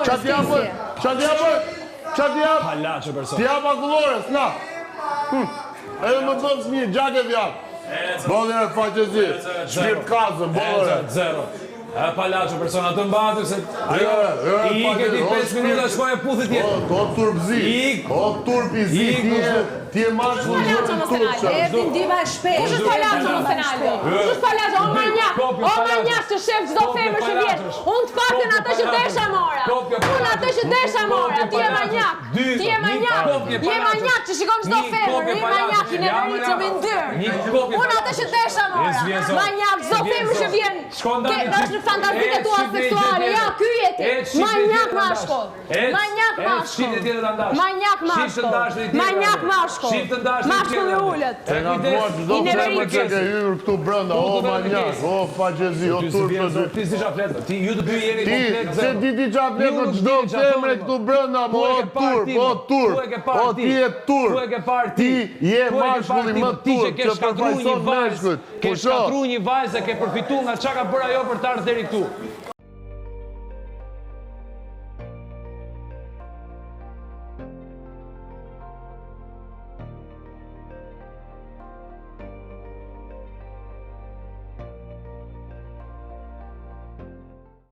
Qa t'japë? Palaço person. T'japë akullores, na. Edhe më bëmë një gjake t'japë. Bodin e faqezi, shqip kasën, bodore. 0. Palaço person, atë mbatu se... I këti 5 minuta shkoj e puthit tjetë. O turpzi, o turpizi, ti e marrë që në gjërë turpë. Evi ndiva e shpejt. Kush është Palaço në Senaldo? Kush është Palaço? O manjak që shef çdo femër që vjen. Unë të paktën atë që desha mora. Unë atë që desha mora. Ti je manjak. Ti je manjak. Je manjak që shikon çdo femër. Je manjak i neveritje me ndër. Unë atë që desha mora. Manjak çdo femër që vjen. Është në fantazitë tua seksuale. Ja, ky je ti. Manjak mashkull. Manjak mashkull. Manjak mashkull. Manjak mashkull. Mashkull i ulët. E nga të muar çdo femër që ke hyrë këtu brenda, o manjak, o faqezi, o turpë. Ti s'di qa fletë, ti ju të dy jeni Ti, komplet se zero. di ti qa fletë çdo femër këtu brenda, o turp, o ti e turp. Ti je mashkulli më turp që përfaqëson mashkullit. Ke shkatru një vajzë, ke përfitu nga qa ka bërë ajo për të ardhur deri këtu.